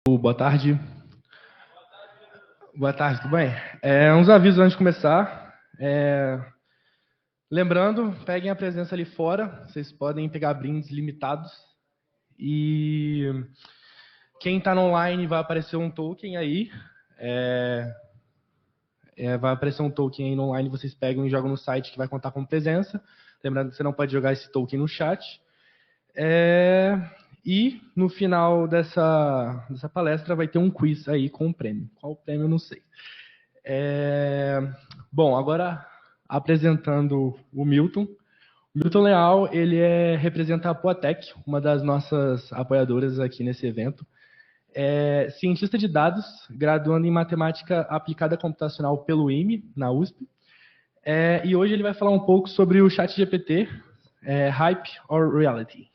Boa tarde. Boa tarde, tudo bem? Uns avisos antes de começar. Lembrando, peguem a presença ali fora. Vocês podem pegar brindes limitados. E quem está no online vai aparecer um token aí. Vai aparecer um token aí no online, vocês pegam e jogam no site que vai contar como presença. Lembrando que você não pode jogar esse token no chat. E no final dessa palestra vai ter um quiz aí com um prêmio. Qual o prêmio eu não sei. Bom, agora apresentando o Milton. O Milton Leal, ele representa a Poatec, uma das nossas apoiadoras aqui nesse evento. É cientista de dados, graduando em matemática aplicada computacional pelo IME, na USP. E hoje ele vai falar um pouco sobre o ChatGPT, Hype or Reality.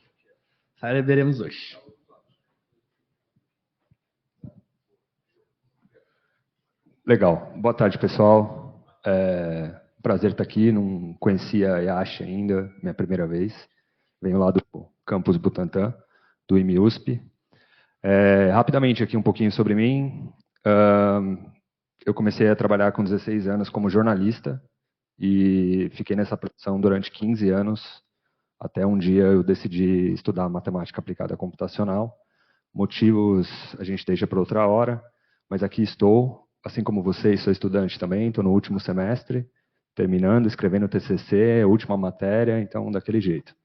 Veremos hoje. Legal. Boa tarde, pessoal. Prazer estar aqui. Não conhecia a Yashi ainda, minha primeira vez. Venho lá do campus Butantã, do IME-USP. Rapidamente aqui um pouquinho sobre mim. Eu comecei a trabalhar com 16 anos como jornalista e fiquei nessa profissão durante 15 anos, até um dia eu decidi estudar matemática aplicada computacional. Motivos a gente deixa para outra hora, mas aqui estou. Assim como vocês, sou estudante também, estou no último semestre, terminando, escrevendo o TCC, última matéria, então daquele jeito.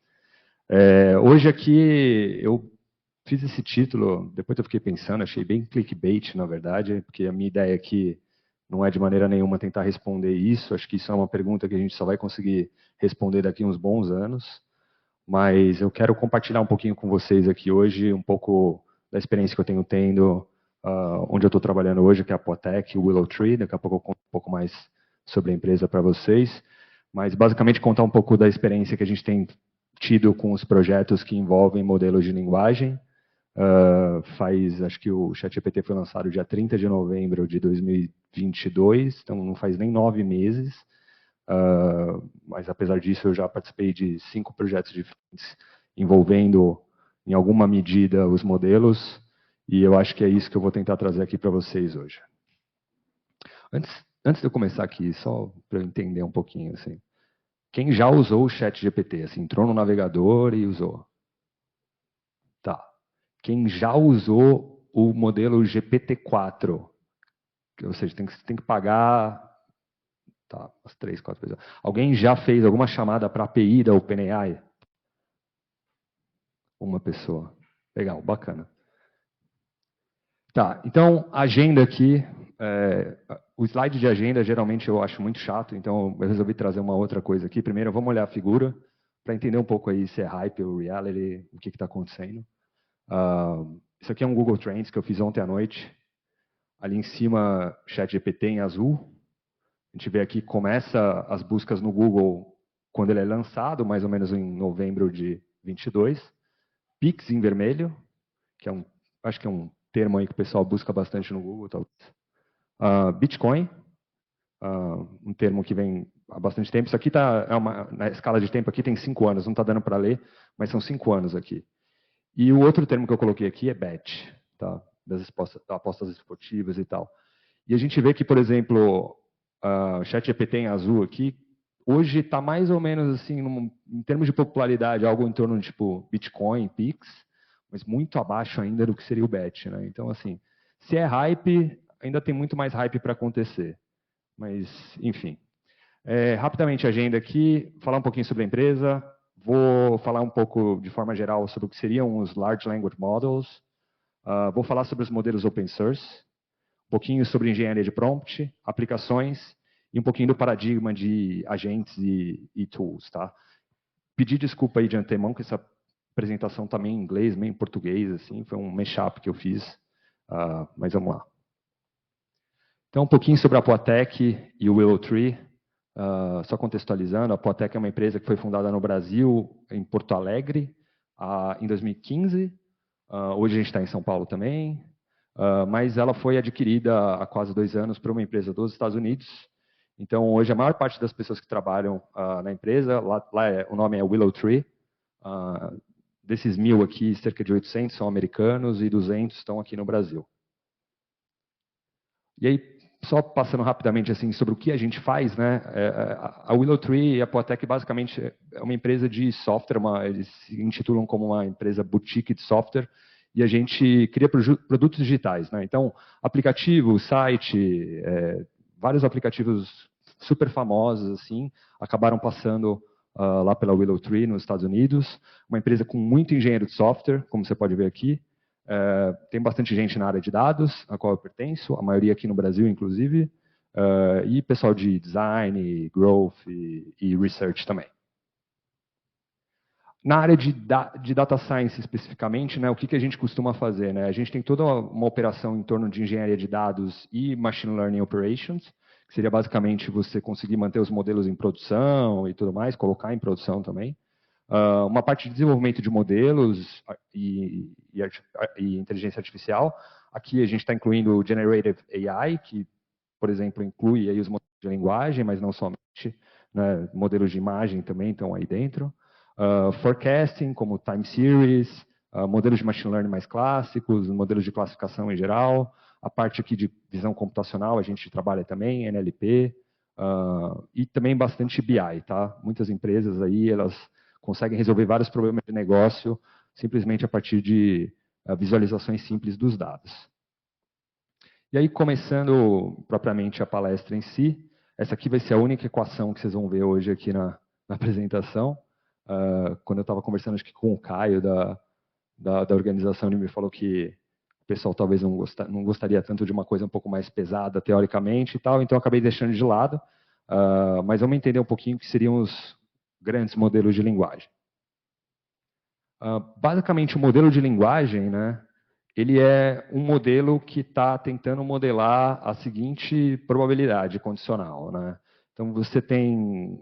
Hoje aqui eu fiz esse título, depois eu fiquei pensando, achei bem clickbait, na verdade, porque a minha ideia aqui não é de maneira nenhuma tentar responder isso, acho que isso é uma pergunta que a gente só vai conseguir responder daqui a uns bons anos, mas eu quero compartilhar um pouquinho com vocês aqui hoje, um pouco da experiência que eu tenho tendo, onde eu estou trabalhando hoje, que é a Potec, o Willow Tree. Daqui a pouco eu conto um pouco mais sobre a empresa para vocês, mas basicamente contar um pouco da experiência que a gente tem tido com os projetos que envolvem modelos de linguagem. Acho que o ChatGPT foi lançado dia 30 de novembro de 2022, então não faz nem 9 meses. Mas apesar disso, eu já participei de 5 projetos diferentes envolvendo, em alguma medida, os modelos, e eu acho que é isso que eu vou tentar trazer aqui para vocês hoje. Antes de eu começar aqui, só para eu entender um pouquinho, assim, quem já usou o ChatGPT, assim, entrou no navegador e usou? Tá. Quem já usou o modelo GPT-4, ou seja, tem que pagar. Tá, umas 3, 4 pessoas. Alguém já fez alguma chamada para a API da OpenAI? Uma pessoa. Legal, bacana. Tá, então, agenda aqui. O slide de agenda, geralmente, eu acho muito chato, então eu resolvi trazer uma outra coisa aqui. Primeiro, vamos olhar a figura, para entender um pouco aí se é hype ou reality, o que está acontecendo. Isso aqui é um Google Trends que eu fiz ontem à noite. Ali em cima, ChatGPT em azul. A gente vê aqui que começa as buscas no Google quando ele é lançado, mais ou menos em novembro de 22. Pix em vermelho, que acho que é um termo aí que o pessoal busca bastante no Google, talvez. Bitcoin, um termo que vem há bastante tempo. Isso aqui na escala de tempo aqui tem 5 anos, não está dando para ler, mas são 5 anos aqui. E o outro termo que eu coloquei aqui é bet, tá? Das apostas esportivas e tal. E a gente vê que, por exemplo, o ChatGPT em azul aqui, hoje está mais ou menos assim, em termos de popularidade, algo em torno de tipo Bitcoin, Pix, mas muito abaixo ainda do que seria o Bet, né? Então, assim, se é hype, ainda tem muito mais hype para acontecer. Mas, enfim. Rapidamente a agenda aqui, falar um pouquinho sobre a empresa, vou falar um pouco de forma geral sobre o que seriam os Large Language Models, vou falar sobre os modelos open source, um pouquinho sobre engenharia de prompt, aplicações e um pouquinho do paradigma de agentes e tools, tá? Pedir desculpa aí de antemão que essa apresentação está meio em inglês, meio em português, assim, foi um mashup que eu fiz, mas vamos lá. Então, um pouquinho sobre a Poatec e o Willow Tree, só contextualizando, a Poatec é uma empresa que foi fundada no Brasil, em Porto Alegre, em 2015, hoje a gente está em São Paulo também, mas ela foi adquirida há quase 2 anos por uma empresa dos Estados Unidos. Então, hoje, a maior parte das pessoas que trabalham na empresa, o nome é Willow Tree. Desses 1.000 aqui, cerca de 800 são americanos e 200 estão aqui no Brasil. E aí, só passando rapidamente assim sobre o que a gente faz, né? A WillowTree e a Poatec basicamente é uma empresa de software, eles se intitulam como uma empresa boutique de software, e a gente cria produtos digitais, né? Então, aplicativo, site, vários aplicativos super famosos assim, acabaram passando lá pela WillowTree nos Estados Unidos, uma empresa com muito engenheiro de software, como você pode ver aqui. Tem bastante gente na área de dados, a qual eu pertenço, a maioria aqui no Brasil, inclusive, e pessoal de design, growth e research também. Na área de data science especificamente, né, o que a gente costuma fazer? Né? A gente tem toda uma operação em torno de engenharia de dados e machine learning operations, que seria basicamente você conseguir manter os modelos em produção e tudo mais, colocar em produção também. Uma parte de desenvolvimento de modelos e inteligência artificial. Aqui a gente está incluindo o Generative AI, que, por exemplo, inclui aí os modelos de linguagem, mas não somente, né, modelos de imagem também estão aí dentro. Forecasting, como time series, modelos de machine learning mais clássicos, modelos de classificação em geral. A parte aqui de visão computacional, a gente trabalha também, NLP, e também bastante BI, tá? Muitas empresas aí, elas conseguem resolver vários problemas de negócio simplesmente a partir de visualizações simples dos dados. E aí, começando propriamente a palestra em si, essa aqui vai ser a única equação que vocês vão ver hoje aqui na apresentação. Quando eu estava conversando acho que com o Caio da organização, ele me falou que o pessoal talvez não gostaria tanto de uma coisa um pouco mais pesada teoricamente e tal, então eu acabei deixando de lado, mas vamos entender um pouquinho o que seriam os grandes modelos de linguagem. Basicamente, o modelo de linguagem, né, ele é um modelo que está tentando modelar a seguinte probabilidade condicional. Né? Então, você tem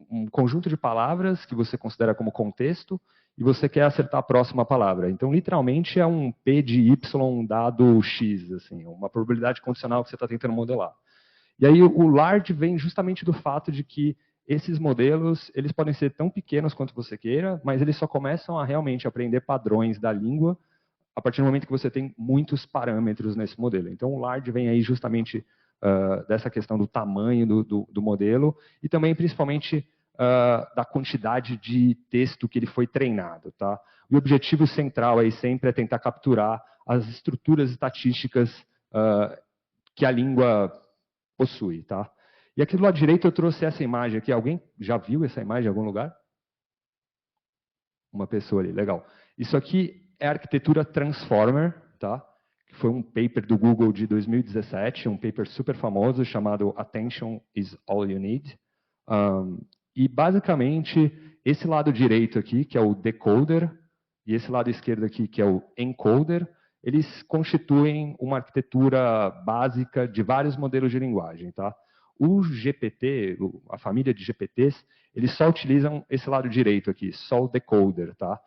um conjunto de palavras que você considera como contexto e você quer acertar a próxima palavra. Então, literalmente, é um P de Y dado X, assim, uma probabilidade condicional que você está tentando modelar. E aí o large vem justamente do fato de que esses modelos, eles podem ser tão pequenos quanto você queira, mas eles só começam a realmente aprender padrões da língua a partir do momento que você tem muitos parâmetros nesse modelo. Então o large vem aí justamente dessa questão do tamanho do modelo e também principalmente da quantidade de texto que ele foi treinado. Tá? O objetivo central aí sempre é tentar capturar as estruturas estatísticas que a língua possui, tá? E aqui do lado direito eu trouxe essa imagem aqui. Alguém já viu essa imagem em algum lugar? Uma pessoa ali, legal. Isso aqui é a arquitetura Transformer, tá? Que foi um paper do Google de 2017, um paper super famoso chamado Attention is All You Need. E basicamente esse lado direito aqui, que é o decoder, e esse lado esquerdo aqui, que é o encoder, eles constituem uma arquitetura básica de vários modelos de linguagem, tá? O GPT, a família de GPTs, eles só utilizam esse lado direito aqui, só o decoder, tá?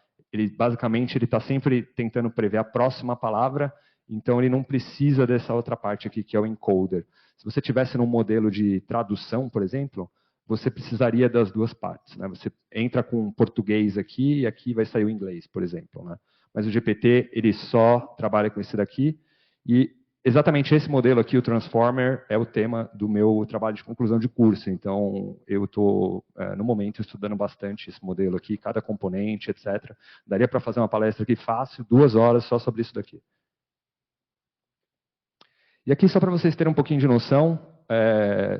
Basicamente, ele está sempre tentando prever a próxima palavra, então ele não precisa dessa outra parte aqui, que é o encoder. Se você tivesse num modelo de tradução, por exemplo, você precisaria das duas partes, né? Você entra com português aqui e aqui vai sair o inglês, por exemplo, né? Mas o GPT, ele só trabalha com esse daqui, e exatamente esse modelo aqui, o Transformer, é o tema do meu trabalho de conclusão de curso. Então, eu estou, no momento, estudando bastante esse modelo aqui, cada componente, etc. Daria para fazer uma palestra aqui fácil, 2 horas só sobre isso daqui. E aqui, só para vocês terem um pouquinho de noção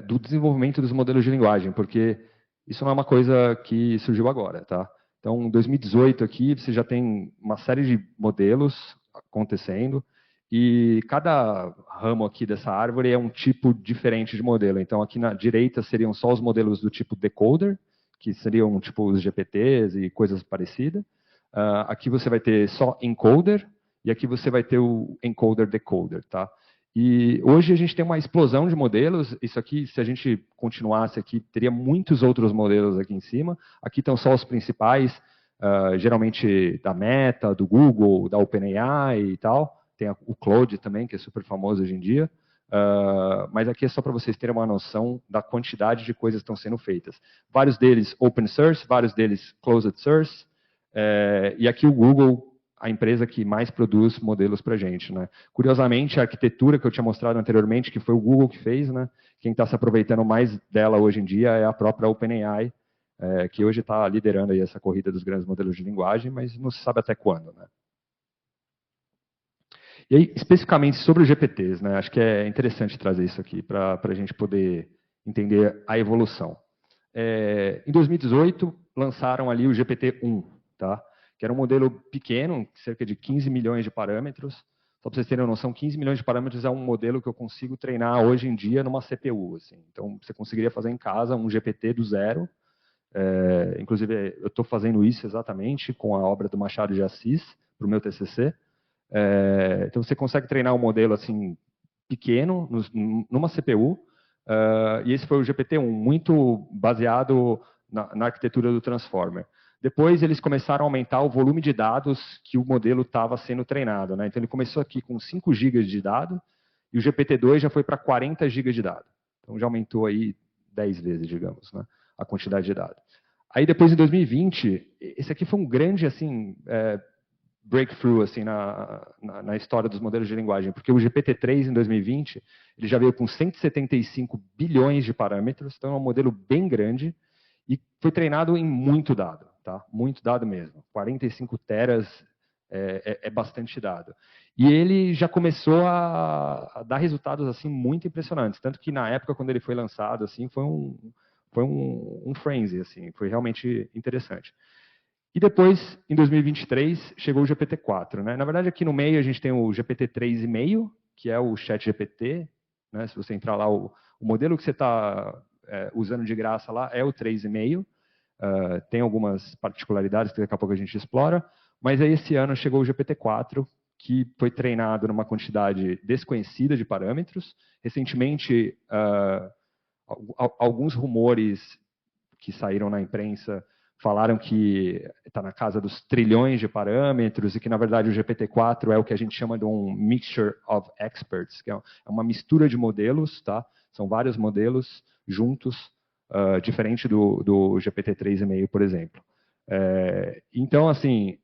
do desenvolvimento dos modelos de linguagem, porque isso não é uma coisa que surgiu agora, tá? Então, em 2018 aqui, você já tem uma série de modelos acontecendo, e cada ramo aqui dessa árvore é um tipo diferente de modelo. Então, aqui na direita seriam só os modelos do tipo decoder, que seriam tipo os GPTs e coisas parecidas. Aqui você vai ter só encoder, e aqui você vai ter o encoder-decoder, tá? E hoje a gente tem uma explosão de modelos. Isso aqui, se a gente continuasse aqui, teria muitos outros modelos aqui em cima. Aqui estão só os principais, geralmente da Meta, do Google, da OpenAI e tal. Tem o Claude também, que é super famoso hoje em dia. Mas aqui é só para vocês terem uma noção da quantidade de coisas que estão sendo feitas. Vários deles open source, vários deles closed source. E aqui o Google a empresa que mais produz modelos para a gente, né? Curiosamente, a arquitetura que eu tinha mostrado anteriormente, que foi o Google que fez, né? Quem está se aproveitando mais dela hoje em dia é a própria OpenAI, que hoje está liderando aí essa corrida dos grandes modelos de linguagem, mas não se sabe até quando, né? E aí, especificamente sobre os GPTs, né? Acho que é interessante trazer isso aqui para a gente poder entender a evolução. Em 2018, lançaram ali o GPT-1, tá? Que era um modelo pequeno, cerca de 15 milhões de parâmetros. Só para vocês terem uma noção, 15 milhões de parâmetros é um modelo que eu consigo treinar hoje em dia numa CPU. Assim. Então, você conseguiria fazer em casa um GPT do zero. Inclusive, eu estou fazendo isso exatamente com a obra do Machado de Assis, para o meu TCC. Então, você consegue treinar um modelo assim pequeno, numa CPU, e esse foi o GPT-1, muito baseado na arquitetura do Transformer. Depois, eles começaram a aumentar o volume de dados que o modelo estava sendo treinado. Né? Então, ele começou aqui com 5 GB de dado, e o GPT-2 já foi para 40 GB de dado. Então, já aumentou aí 10 vezes, digamos, né? A quantidade de dados. Aí, depois, em 2020, esse aqui foi um grande, assim, breakthrough assim, na história dos modelos de linguagem, porque o GPT-3, em 2020, ele já veio com 175 bilhões de parâmetros, então é um modelo bem grande, e foi treinado em muito dado, tá? Muito dado mesmo. 45 teras é bastante dado. E ele já começou a dar resultados assim muito impressionantes, tanto que na época, quando ele foi lançado, assim, foi um frenzy, assim, foi realmente interessante. E depois, em 2023, chegou o GPT-4. Né? Na verdade, aqui no meio a gente tem o GPT-3,5, que é o ChatGPT. Né? Se você entrar lá, o modelo que você está usando de graça lá é o 3,5. Tem algumas particularidades que daqui a pouco a gente explora. Mas aí esse ano chegou o GPT-4, que foi treinado numa quantidade desconhecida de parâmetros. Recentemente, alguns rumores que saíram na imprensa falaram que está na casa dos trilhões de parâmetros e que, na verdade, o GPT-4 é o que a gente chama de um mixture of experts, que é uma mistura de modelos, tá? São vários modelos juntos, diferente do GPT-3,5, por exemplo. Então, assim,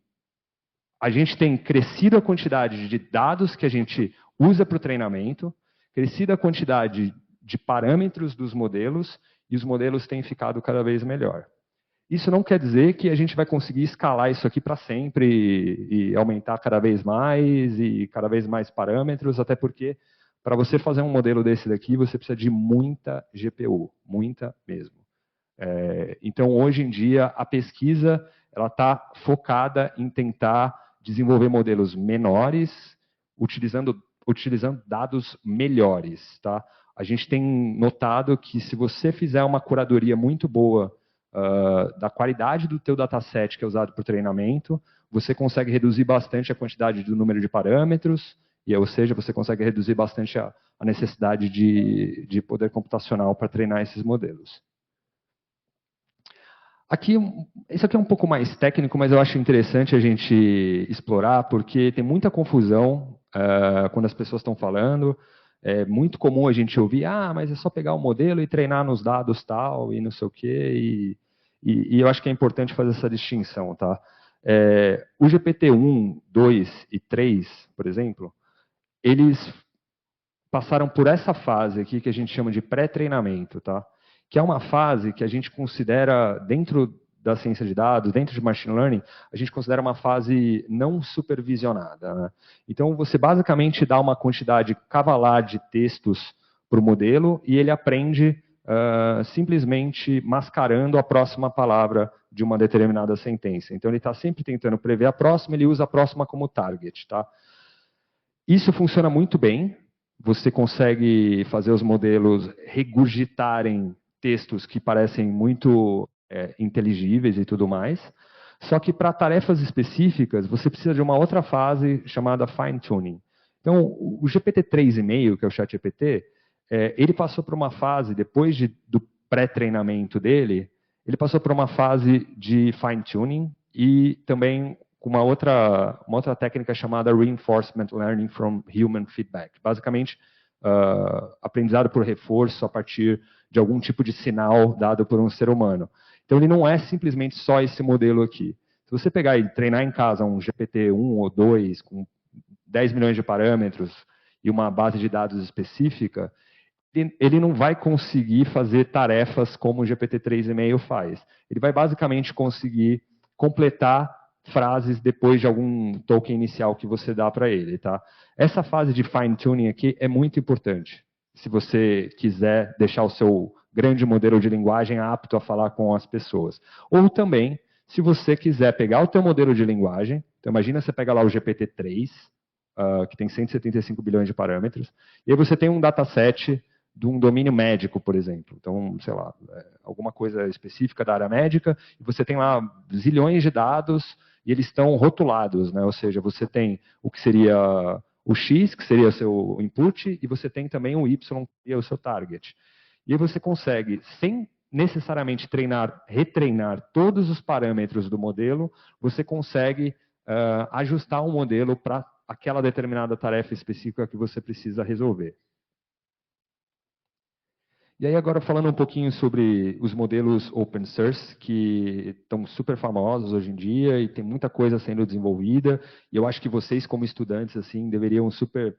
a gente tem crescido a quantidade de dados que a gente usa para o treinamento, crescido a quantidade de parâmetros dos modelos, e os modelos têm ficado cada vez melhor. Isso não quer dizer que a gente vai conseguir escalar isso aqui para sempre e aumentar cada vez mais parâmetros, até porque para você fazer um modelo desse daqui, você precisa de muita GPU, muita mesmo. Então, hoje em dia, a pesquisa ela está focada em tentar desenvolver modelos menores, utilizando dados melhores. Tá? A gente tem notado que se você fizer uma curadoria muito boa da qualidade do teu dataset que é usado para o treinamento, você consegue reduzir bastante a quantidade do número de parâmetros, ou seja, você consegue reduzir bastante a necessidade de poder computacional para treinar esses modelos. Isso aqui é um pouco mais técnico, mas eu acho interessante a gente explorar, porque tem muita confusão quando as pessoas estão falando. É muito comum a gente ouvir, mas é só pegar o modelo e treinar nos dados tal, e não sei o quê, e eu acho que é importante fazer essa distinção. Tá? O GPT-1, 2 e 3, por exemplo, eles passaram por essa fase aqui que a gente chama de pré-treinamento, tá? Que é uma fase que a gente considera, dentro da ciência de dados, dentro de machine learning, a gente considera uma fase não supervisionada. Né? Então, você basicamente dá uma quantidade cavalar de textos para o modelo e ele aprende simplesmente mascarando a próxima palavra de uma determinada sentença. Então, ele está sempre tentando prever a próxima, ele usa a próxima como target. Tá? Isso funciona muito bem. Você consegue fazer os modelos regurgitarem textos que parecem muito inteligíveis e tudo mais. Só que para tarefas específicas, você precisa de uma outra fase chamada fine-tuning. Então, o GPT-3,5, que é o ChatGPT, ele passou por uma fase, depois do pré-treinamento dele, ele passou por uma fase de fine-tuning e também com uma outra técnica chamada Reinforcement Learning from Human Feedback. Basicamente, aprendizado por reforço a partir de algum tipo de sinal dado por um ser humano. Então, ele não é simplesmente só esse modelo aqui. Se você pegar e treinar em casa um GPT-1 ou 2 com 10 milhões de parâmetros e uma base de dados específica, ele não vai conseguir fazer tarefas como o GPT-3,5 faz. Ele vai basicamente conseguir completar frases depois de algum token inicial que você dá para ele. Tá? Essa fase de fine-tuning aqui é muito importante, se você quiser deixar o seu grande modelo de linguagem apto a falar com as pessoas. Ou também, se você quiser pegar o teu modelo de linguagem, então imagina você pega lá o GPT-3, que tem 175 bilhões de parâmetros, e aí você tem um dataset de um domínio médico, por exemplo. Então, sei lá, alguma coisa específica da área médica, e você tem lá zilhões de dados, e eles estão rotulados, né? Ou seja, você tem o que seria o X, que seria o seu input, e você tem também o Y, que seria o seu target. E aí você consegue, sem necessariamente retreinar todos os parâmetros do modelo, você consegue ajustar um modelo para aquela determinada tarefa específica que você precisa resolver. E aí agora falando um pouquinho sobre os modelos open source, que estão super famosos hoje em dia e tem muita coisa sendo desenvolvida, e eu acho que vocês como estudantes assim deveriam super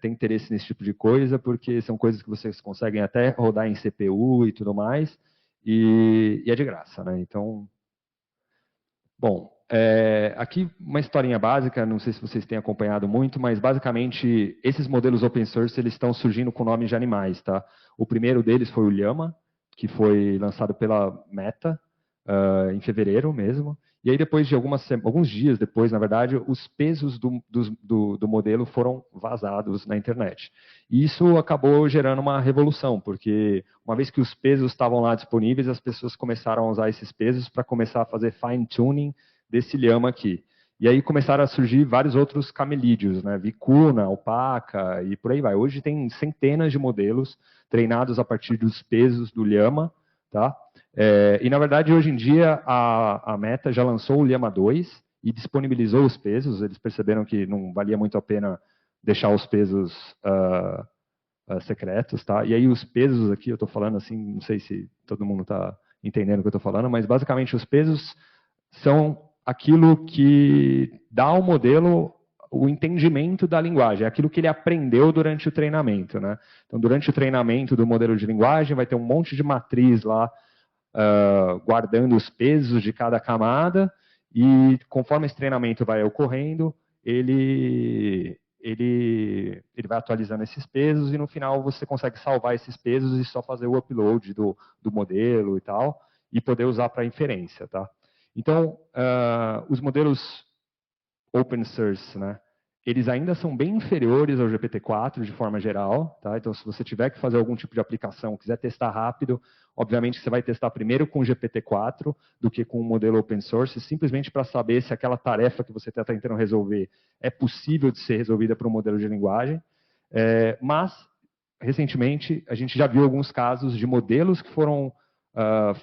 ter interesse nesse tipo de coisa, porque são coisas que vocês conseguem até rodar em CPU e tudo mais, e é de graça, né? Então, bom, aqui uma historinha básica, não sei se vocês têm acompanhado muito, mas basicamente esses modelos open source eles estão surgindo com nomes de animais, tá? O primeiro deles foi o Llama, que foi lançado pela Meta em fevereiro mesmo. E aí depois de alguns dias depois, na verdade, os pesos do modelo foram vazados na internet. E isso acabou gerando uma revolução, porque uma vez que os pesos estavam lá disponíveis, as pessoas começaram a usar esses pesos para começar a fazer fine-tuning desse Llama aqui. E aí começaram a surgir vários outros camelídeos, né? Vicuna, Alpaca e por aí vai. Hoje tem centenas de modelos treinados a partir dos pesos do Llama, tá? E, na verdade, hoje em dia, a Meta já lançou o Llama 2 e disponibilizou os pesos. Eles perceberam que não valia muito a pena deixar os pesos secretos. Tá? E aí, os pesos aqui, eu estou falando assim, não sei se todo mundo está entendendo o que eu estou falando, mas, basicamente, os pesos são aquilo que dá ao modelo o entendimento da linguagem, é aquilo que ele aprendeu durante o treinamento. Né? Então, durante o treinamento do modelo de linguagem, vai ter um monte de matriz lá, guardando os pesos de cada camada, e conforme esse treinamento vai ocorrendo, ele vai atualizando esses pesos, e no final você consegue salvar esses pesos e só fazer o upload do modelo e tal, e poder usar para inferência. Tá? Então, os modelos open source, né? Eles ainda são bem inferiores ao GPT-4 de forma geral, tá? Então, se você tiver que fazer algum tipo de aplicação, quiser testar rápido, obviamente você vai testar primeiro com o GPT-4 do que com o modelo open source, simplesmente para saber se aquela tarefa que você está tentando resolver é possível de ser resolvida por um modelo de linguagem. Mas, recentemente, a gente já viu alguns casos de modelos que foram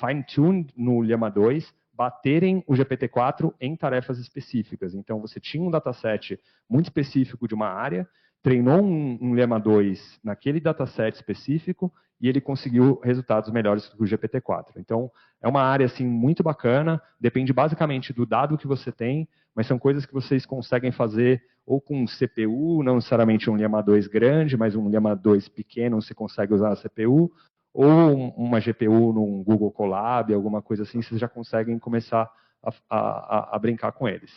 fine-tuned no Llama 2, baterem o GPT-4 em tarefas específicas. Então, você tinha um dataset muito específico de uma área, treinou um Llama 2 naquele dataset específico e ele conseguiu resultados melhores que o GPT-4. Então, é uma área assim, muito bacana, depende basicamente do dado que você tem, mas são coisas que vocês conseguem fazer ou com CPU, não necessariamente um Llama 2 grande, mas um Llama 2 pequeno, você consegue usar a CPU, ou uma GPU num Google Colab, alguma coisa assim, vocês já conseguem começar a brincar com eles.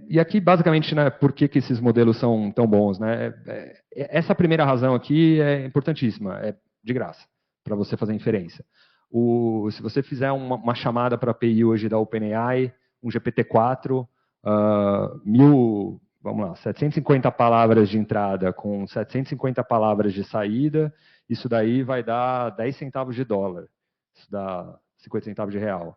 E aqui, basicamente, né, por que esses modelos são tão bons? Né? Essa primeira razão aqui é importantíssima, é de graça, para você fazer inferência. Se você fizer uma chamada para a API hoje da OpenAI, um GPT-4, vamos lá, 750 palavras de entrada com 750 palavras de saída, isso daí vai dar 10 centavos de dólar, isso dá 50 centavos de real,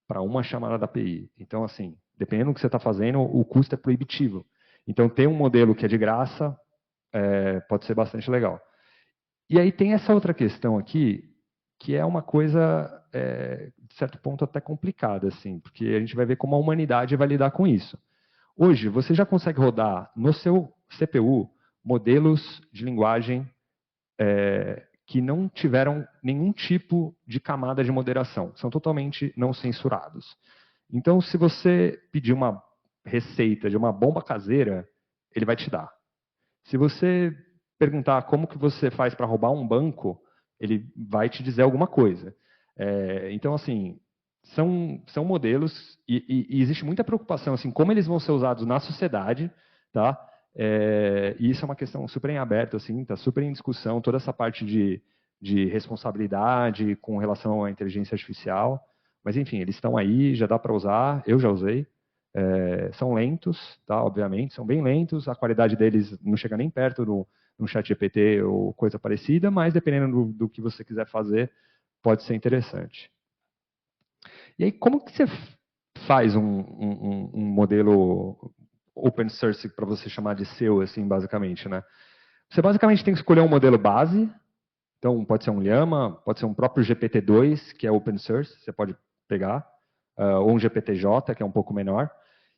para uma chamada da API. Então, assim, dependendo do que você está fazendo, o custo é proibitivo. Então, ter um modelo que é de graça pode ser bastante legal. E aí tem essa outra questão aqui, que é uma coisa, de certo ponto, até complicada, assim, porque a gente vai ver como a humanidade vai lidar com isso. Hoje, você já consegue rodar no seu CPU modelos de linguagem que não tiveram nenhum tipo de camada de moderação. São totalmente não censurados. Então, se você pedir uma receita de uma bomba caseira, ele vai te dar. Se você perguntar como que você faz para roubar um banco, ele vai te dizer alguma coisa. Então, assim, são modelos e existe muita preocupação, assim, como eles vão ser usados na sociedade, tá? E isso é uma questão super em aberto, assim, está super em discussão, toda essa parte de responsabilidade com relação à inteligência artificial. Mas, enfim, eles estão aí, já dá para usar, eu já usei. São lentos, tá? Obviamente, são bem lentos, a qualidade deles não chega nem perto do ChatGPT ou coisa parecida, mas dependendo do que você quiser fazer, pode ser interessante. E aí, como que você faz um modelo open source para você chamar de seu, assim, basicamente, né? Você basicamente tem que escolher um modelo base, então pode ser um Llama, pode ser um próprio GPT-2, que é open source, você pode pegar, ou um GPT-J, que é um pouco menor.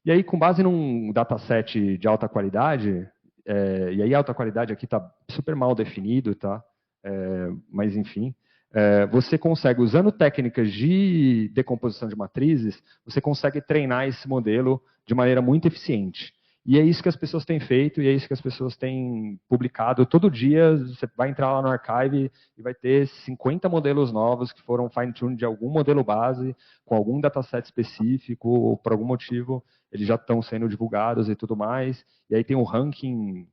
E aí, com base num dataset de alta qualidade, e aí a alta qualidade aqui está super mal definido, tá? Mas enfim, você consegue, usando técnicas de decomposição de matrizes, você consegue treinar esse modelo de maneira muito eficiente. E é isso que as pessoas têm feito, e é isso que as pessoas têm publicado. Todo dia você vai entrar lá no archive e vai ter 50 modelos novos que foram fine-tune de algum modelo base, com algum dataset específico, ou por algum motivo eles já estão sendo divulgados e tudo mais. E aí tem um ranking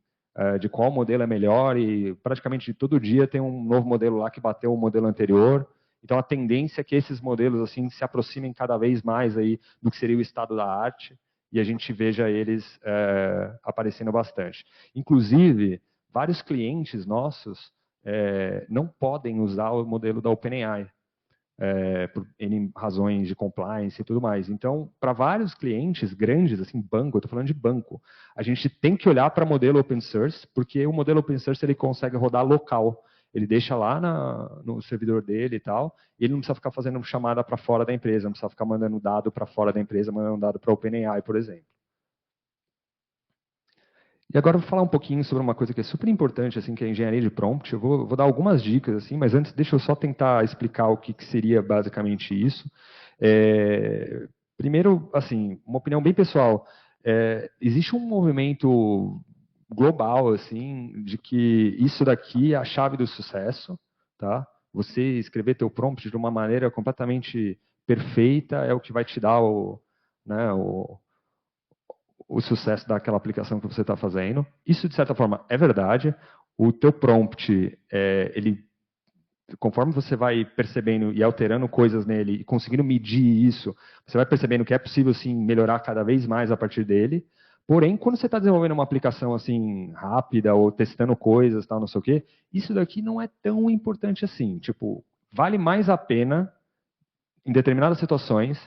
de qual modelo é melhor, e praticamente todo dia tem um novo modelo lá que bateu o modelo anterior. Então a tendência é que esses modelos assim se aproximem cada vez mais aí do que seria o estado da arte, e a gente veja eles aparecendo bastante. Inclusive, vários clientes nossos não podem usar o modelo da OpenAI, por N razões de compliance e tudo mais. Então, para vários clientes grandes, assim, banco, eu estou falando de banco, a gente tem que olhar para o modelo open source, porque o modelo open source ele consegue rodar local. Ele deixa lá no servidor dele e tal, e ele não precisa ficar fazendo chamada para fora da empresa, não precisa ficar mandando dado para fora da empresa, mandando dado para a OpenAI, por exemplo. E agora eu vou falar um pouquinho sobre uma coisa que é super importante, assim, que é a engenharia de prompt. Eu vou dar algumas dicas, assim, mas antes deixa eu só tentar explicar o que seria basicamente isso. Primeiro, assim, uma opinião bem pessoal. Existe um movimento global, assim, de que isso daqui é a chave do sucesso, tá? Você escrever teu prompt de uma maneira completamente perfeita é o que vai te dar né, o sucesso daquela aplicação que você está fazendo. Isso, de certa forma, é verdade. O teu prompt, ele, conforme você vai percebendo e alterando coisas nele e conseguindo medir isso, você vai percebendo que é possível, sim, melhorar cada vez mais a partir dele. Porém, quando você está desenvolvendo uma aplicação assim rápida ou testando coisas, tal, não sei o quê, isso daqui não é tão importante assim. Tipo, vale mais a pena, em determinadas situações,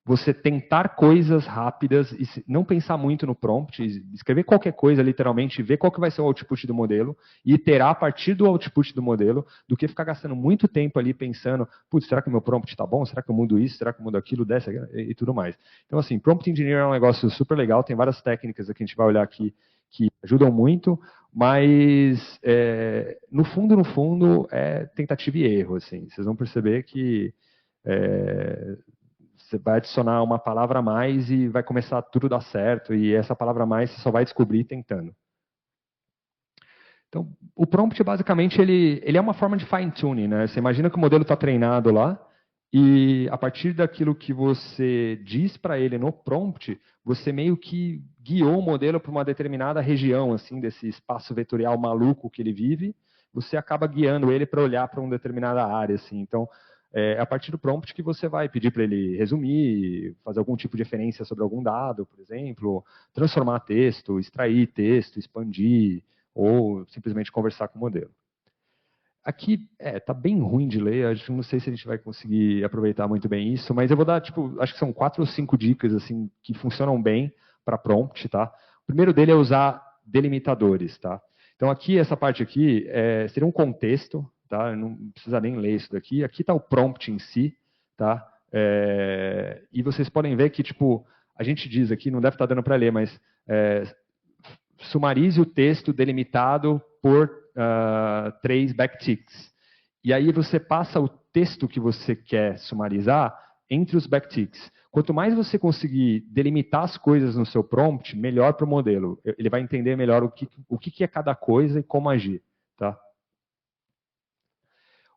você tentar coisas rápidas e não pensar muito no prompt, escrever qualquer coisa literalmente, ver qual que vai ser o output do modelo e iterar a partir do output do modelo, do que ficar gastando muito tempo ali pensando, putz, será que o meu prompt está bom? Será que eu mudo isso? Será que eu mudo aquilo? Dessa e tudo mais. Então, assim, prompt engineer é um negócio super legal, tem várias técnicas que a gente vai olhar aqui que ajudam muito, mas no fundo, é tentativa e erro, assim. Vocês vão perceber que você vai adicionar uma palavra a mais e vai começar tudo a dar certo, e essa palavra a mais você só vai descobrir tentando. Então, o prompt, basicamente, ele é uma forma de fine-tuning, né? Você imagina que o modelo está treinado lá, e a partir daquilo que você diz para ele no prompt, você meio que guiou o modelo para uma determinada região, assim, desse espaço vetorial maluco que ele vive, você acaba guiando ele para olhar para uma determinada área, assim. Então, é a partir do prompt que você vai pedir para ele resumir, fazer algum tipo de referência sobre algum dado, por exemplo, transformar texto, extrair texto, expandir, ou simplesmente conversar com o modelo. Aqui tá bem ruim de ler, acho, não sei se a gente vai conseguir aproveitar muito bem isso, mas eu vou dar, tipo, acho que são 4 ou 5 dicas assim que funcionam bem para prompt, tá? O primeiro dele é usar delimitadores, tá? Então aqui, essa parte aqui, seria um contexto, tá? Não precisa nem ler isso daqui. Aqui está o prompt em si, tá? E vocês podem ver que, tipo, a gente diz aqui, não deve estar dando para ler, mas sumarize o texto delimitado por 3 backticks. E aí você passa o texto que você quer sumarizar entre os backticks. Quanto mais você conseguir delimitar as coisas no seu prompt, melhor para o modelo. Ele vai entender melhor o que é cada coisa e como agir. Tá?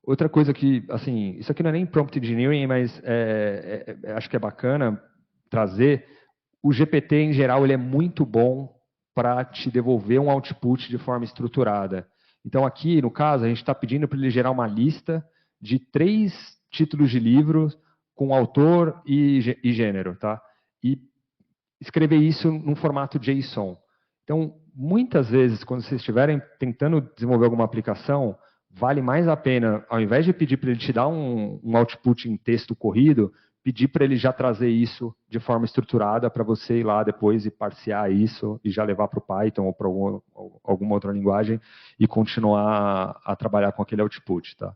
Outra coisa que, assim, isso aqui não é nem prompt engineering, mas acho que é bacana trazer. O GPT, em geral, ele é muito bom para te devolver um output de forma estruturada. Então, aqui, no caso, a gente está pedindo para ele gerar uma lista de 3 títulos de livros com autor e gênero, tá? E escrever isso num formato JSON. Então, muitas vezes, quando vocês estiverem tentando desenvolver alguma aplicação, vale mais a pena, ao invés de pedir para ele te dar um output em texto corrido, pedir para ele já trazer isso de forma estruturada para você ir lá depois e parsear isso e já levar para o Python ou para alguma outra linguagem e continuar a trabalhar com aquele output. Tá?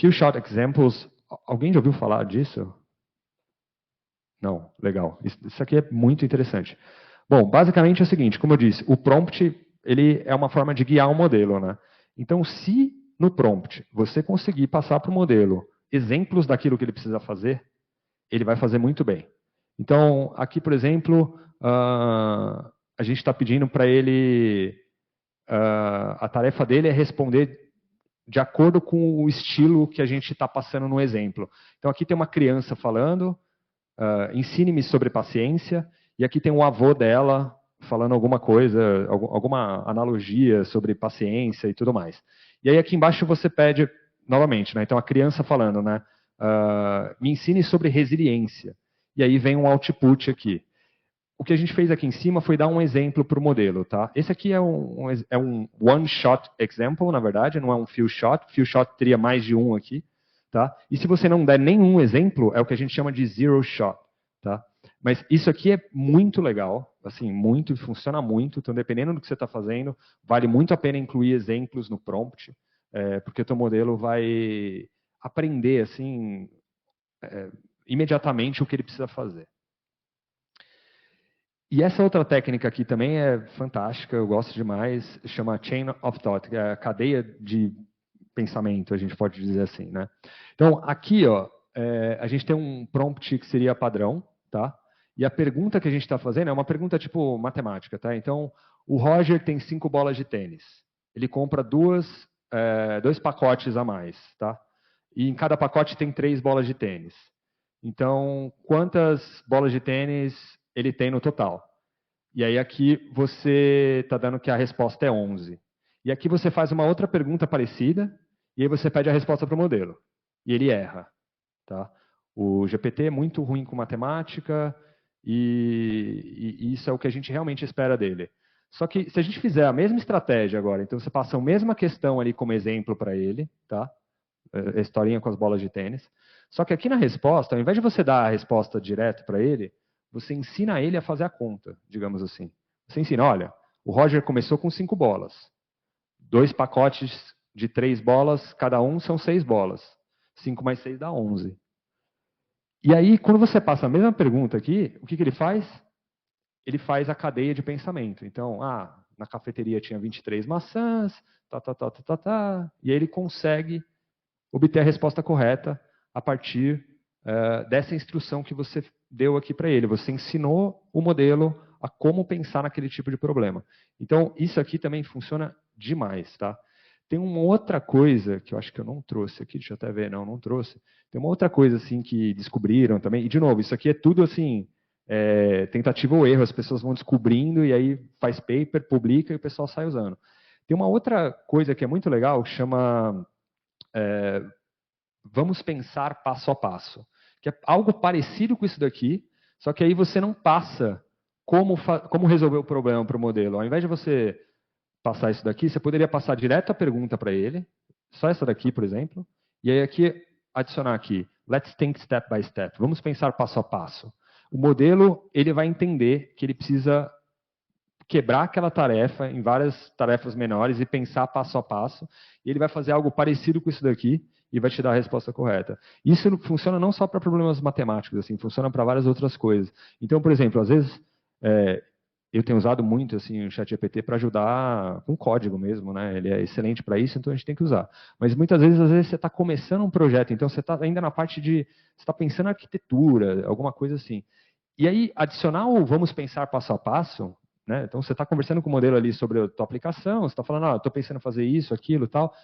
Few short examples. Alguém já ouviu falar disso? Não, legal. Isso aqui é muito interessante. Bom, basicamente é o seguinte, como eu disse, o prompt ele é uma forma de guiar o modelo, né? Então, se no prompt você conseguir passar para o modelo exemplos daquilo que ele precisa fazer, ele vai fazer muito bem. Então, aqui, por exemplo, a gente está pedindo para ele, a tarefa dele é responder de acordo com o estilo que a gente está passando no exemplo. Então, aqui tem uma criança falando, ensine-me sobre paciência, e aqui tem o avô dela falando alguma coisa, alguma analogia sobre paciência e tudo mais. E aí aqui embaixo você pede, novamente, né? Então a criança falando, né? Me ensine sobre resiliência. E aí vem um output aqui. O que a gente fez aqui em cima foi dar um exemplo para o modelo, tá? Esse aqui é um one-shot example, na verdade, não é um few shot. Few shot teria mais de um aqui. Tá? E se você não der nenhum exemplo, é o que a gente chama de zero shot. Tá? Mas isso aqui é muito legal, assim, muito, funciona muito. Então, dependendo do que você está fazendo, vale muito a pena incluir exemplos no prompt, porque o teu modelo vai aprender assim, imediatamente o que ele precisa fazer. E essa outra técnica aqui também é fantástica, eu gosto demais, chama Chain of Thought, que é a cadeia de pensamento, a gente pode dizer assim, né? Então, aqui, ó, a gente tem um prompt que seria padrão, tá? E a pergunta que a gente está fazendo é uma pergunta tipo matemática, tá? Então, o Roger tem 5 bolas de tênis. Ele compra 2 pacotes a mais, tá? E em cada pacote tem 3 bolas de tênis. Então, quantas bolas de tênis ele tem no total? E aí aqui você está dando que a resposta é 11. E aqui você faz uma outra pergunta parecida, e aí você pede a resposta para o modelo. E ele erra. Tá? O GPT é muito ruim com matemática, e isso é o que a gente realmente espera dele. Só que se a gente fizer a mesma estratégia agora, então você passa a mesma questão ali como exemplo para ele, tá? A historinha com as bolas de tênis. Só que aqui na resposta, ao invés de você dar a resposta direto para ele, você ensina ele a fazer a conta, digamos assim. Você ensina, olha, o Roger começou com 5 bolas. 2 pacotes de 3 bolas, cada um são 6 bolas. 5 mais 6 dá 11. E aí, quando você passa a mesma pergunta aqui, o que ele faz? Ele faz a cadeia de pensamento. Então, na cafeteria tinha 23 maçãs, e aí ele consegue obter a resposta correta a partir dessa instrução que você deu aqui para ele. Você ensinou o modelo a como pensar naquele tipo de problema. Então, isso aqui também funciona demais, tá? Tem uma outra coisa que eu acho que eu não trouxe aqui, deixa eu até ver, não trouxe. Tem uma outra coisa assim que descobriram também, e de novo, isso aqui é tudo assim, tentativa ou erro, as pessoas vão descobrindo e aí faz paper, publica e o pessoal sai usando. Tem uma outra coisa que é muito legal, que chama vamos pensar passo a passo, que é algo parecido com isso daqui, só que aí você não passa como resolver o problema para o modelo. Ao invés de você passar isso daqui, você poderia passar direto a pergunta para ele, só essa daqui, por exemplo, e aí aqui adicionar aqui, let's think step by step, vamos pensar passo a passo. O modelo, ele vai entender que ele precisa quebrar aquela tarefa em várias tarefas menores e pensar passo a passo, e ele vai fazer algo parecido com isso daqui e vai te dar a resposta correta. Isso funciona não só para problemas matemáticos, assim, funciona para várias outras coisas. Então, por exemplo, às vezes eu tenho usado muito assim, o ChatGPT para ajudar com código mesmo, né? Ele é excelente para isso, então a gente tem que usar. Mas muitas vezes, às vezes, você está começando um projeto, então você está ainda na parte de. Você está pensando em arquitetura, alguma coisa assim. E aí, adicionar o vamos pensar passo a passo, né? Então você está conversando com o modelo ali sobre a tua aplicação, você está falando, ah, estou pensando em fazer isso, aquilo, tal,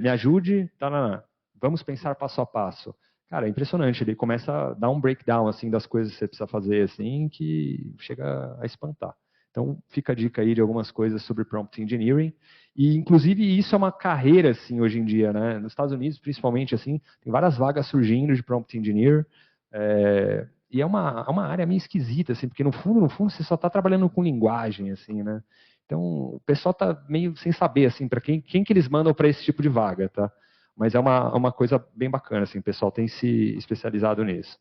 me ajude, tá, vamos pensar passo a passo. Cara, é impressionante, ele começa a dar um breakdown assim das coisas que você precisa fazer assim que chega a espantar. Então, fica a dica aí de algumas coisas sobre prompt engineering. E inclusive isso é uma carreira assim hoje em dia, né? Nos Estados Unidos, principalmente assim, tem várias vagas surgindo de prompt engineer. E é uma área meio esquisita assim, porque no fundo você só está trabalhando com linguagem assim, né? Então, o pessoal está meio sem saber assim para quem que eles mandam para esse tipo de vaga, tá? Mas é uma coisa bem bacana, assim, o pessoal tem se especializado nisso.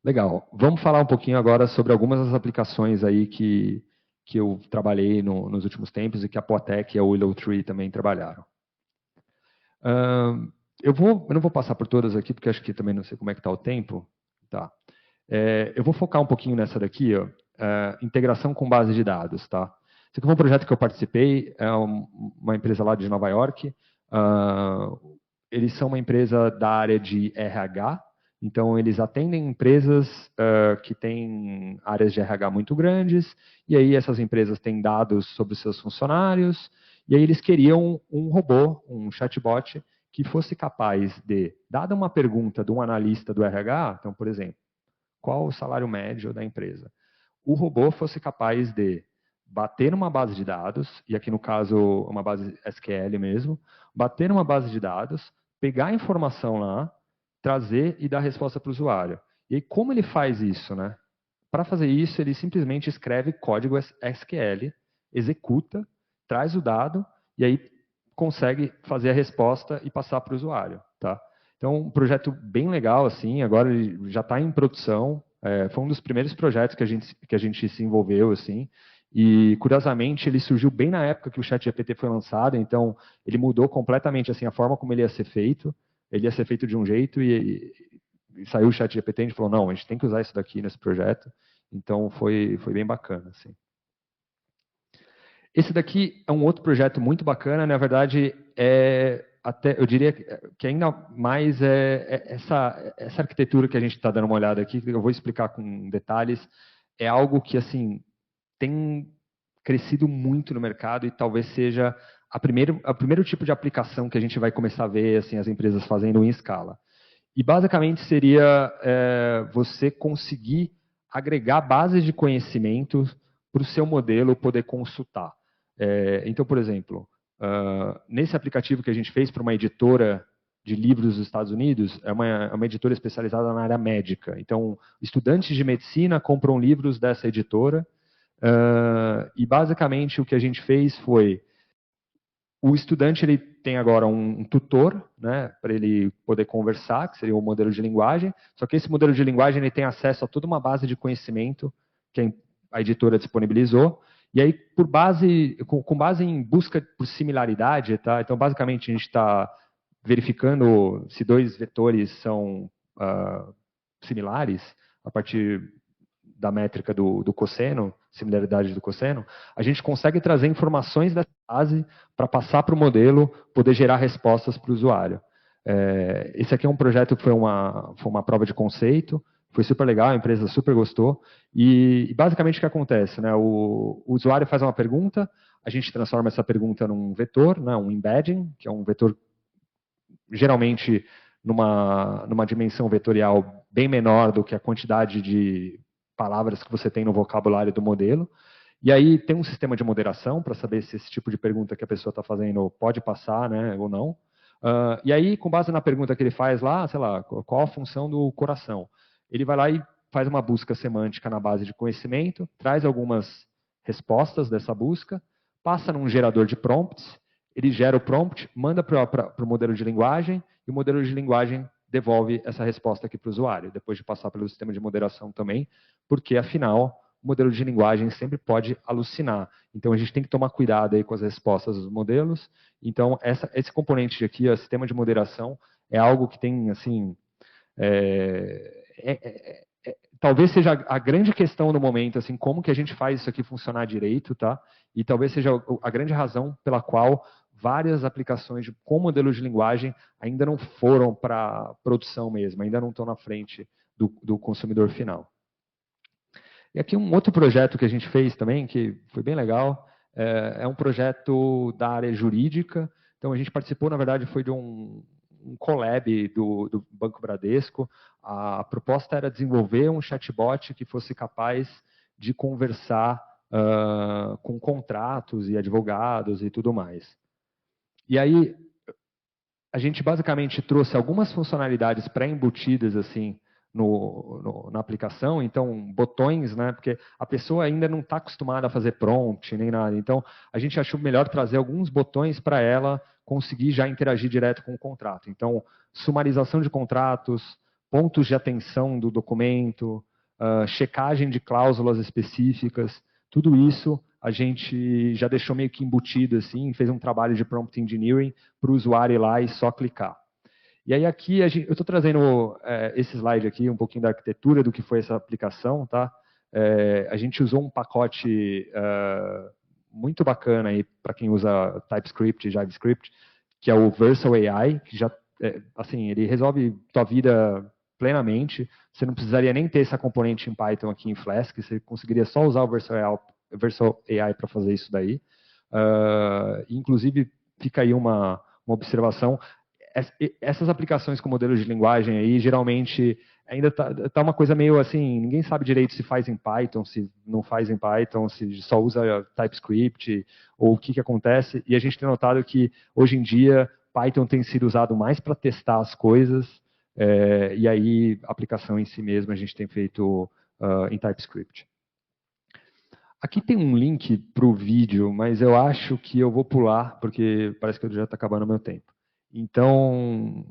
Legal. Vamos falar um pouquinho agora sobre algumas das aplicações aí que eu trabalhei nos últimos tempos e que a Poatec e a Willow Tree também trabalharam. Eu não vou passar por todas aqui, porque acho que também não sei como é que está o tempo. Tá. Eu vou focar um pouquinho nessa daqui, ó, integração com base de dados. Tá? Esse aqui foi um projeto que eu participei, é uma empresa lá de Nova York. Eles são uma empresa da área de RH, então eles atendem empresas que têm áreas de RH muito grandes, e aí essas empresas têm dados sobre os seus funcionários, e aí eles queriam um robô, um chatbot, que fosse capaz de, dada uma pergunta de um analista do RH, então, por exemplo, qual o salário médio da empresa? O robô fosse capaz de bater numa base de dados, e aqui no caso uma base SQL mesmo, bater numa base de dados, pegar a informação lá, trazer e dar resposta para o usuário. E aí, como ele faz isso, né? Para fazer isso, ele simplesmente escreve código SQL, executa, traz o dado e aí consegue fazer a resposta e passar para o usuário, tá? Então, um projeto bem legal, assim, agora ele já está em produção, foi um dos primeiros projetos que a gente se envolveu, assim, e, curiosamente, ele surgiu bem na época que o ChatGPT foi lançado, então ele mudou completamente assim, a forma como ele ia ser feito. Ele ia ser feito de um jeito e saiu o ChatGPT e a gente falou, não, a gente tem que usar isso daqui nesse projeto. Então foi bem bacana. Assim. Esse daqui é um outro projeto muito bacana, na verdade, até, eu diria que ainda mais essa arquitetura que a gente está dando uma olhada aqui, que eu vou explicar com detalhes, é algo que assim tem crescido muito no mercado e talvez seja o primeiro tipo de aplicação que a gente vai começar a ver assim, as empresas fazendo em escala. E basicamente seria você conseguir agregar bases de conhecimento para o seu modelo poder consultar. Então, por exemplo, nesse aplicativo que a gente fez para uma editora de livros dos Estados Unidos, é uma editora especializada na área médica. Então, estudantes de medicina compram livros dessa editora e basicamente o que a gente fez foi o estudante ele tem agora um tutor, né, para ele poder conversar, que seria o modelo de linguagem. Só que esse modelo de linguagem ele tem acesso a toda uma base de conhecimento que a editora disponibilizou. E aí, com base em busca por similaridade, tá? Então, basicamente, a gente está verificando se dois vetores são similares a partir da métrica do cosseno, similaridade do cosseno, a gente consegue trazer informações dessa base para passar para o modelo, poder gerar respostas para o usuário. Esse aqui é um projeto que foi uma prova de conceito, foi super legal, a empresa super gostou, e basicamente o que acontece? Né? O usuário faz uma pergunta, a gente transforma essa pergunta num vetor, né, um embedding, que é um vetor geralmente numa dimensão vetorial bem menor do que a quantidade de palavras que você tem no vocabulário do modelo. E aí tem um sistema de moderação para saber se esse tipo de pergunta que a pessoa está fazendo pode passar, né, ou não. E aí, com base na pergunta que ele faz lá, sei lá, qual a função do coração? Ele vai lá e faz uma busca semântica na base de conhecimento, traz algumas respostas dessa busca, passa num gerador de prompts, ele gera o prompt, manda para o modelo de linguagem, e o modelo de linguagem devolve essa resposta aqui para o usuário, depois de passar pelo sistema de moderação também, porque, afinal, o modelo de linguagem sempre pode alucinar. Então, a gente tem que tomar cuidado aí com as respostas dos modelos. Então, esse componente aqui, o sistema de moderação, é algo que tem, assim, talvez seja a grande questão do momento, assim, como que a gente faz isso aqui funcionar direito, tá? E talvez seja a grande razão pela qual várias aplicações com modelo de linguagem ainda não foram para produção mesmo, ainda não estão na frente do consumidor final. E aqui um outro projeto que a gente fez também, que foi bem legal, é um projeto da área jurídica. Então, a gente participou, na verdade, foi de um collab do Banco Bradesco. A proposta era desenvolver um chatbot que fosse capaz de conversar com contratos e advogados e tudo mais. E aí, a gente basicamente trouxe algumas funcionalidades pré-embutidas assim na aplicação, então botões, né? Porque a pessoa ainda não está acostumada a fazer prompt nem nada. Então a gente achou melhor trazer alguns botões para ela conseguir já interagir direto com o contrato. Então sumarização de contratos, pontos de atenção do documento, checagem de cláusulas específicas, tudo isso a gente já deixou meio que embutido assim, fez um trabalho de prompt engineering para o usuário ir lá e só clicar. E aí aqui, eu estou trazendo esse slide aqui, um pouquinho da arquitetura do que foi essa aplicação, tá? A gente usou um pacote muito bacana aí para quem usa TypeScript e JavaScript, que é o Versal AI, que já, assim, ele resolve tua vida plenamente. Você não precisaria nem ter essa componente em Python aqui em Flask, você conseguiria só usar o Versal AI para fazer isso daí. Inclusive, fica aí uma observação. Essas aplicações com modelos de linguagem aí, geralmente, ainda tá uma coisa meio assim, ninguém sabe direito se faz em Python, se não faz em Python, se só usa TypeScript, ou o que acontece. E a gente tem notado que, hoje em dia, Python tem sido usado mais para testar as coisas, e aí a aplicação em si mesma a gente tem feito em TypeScript. Aqui tem um link para o vídeo, mas eu acho que eu vou pular, porque parece que já está acabando o meu tempo. Então,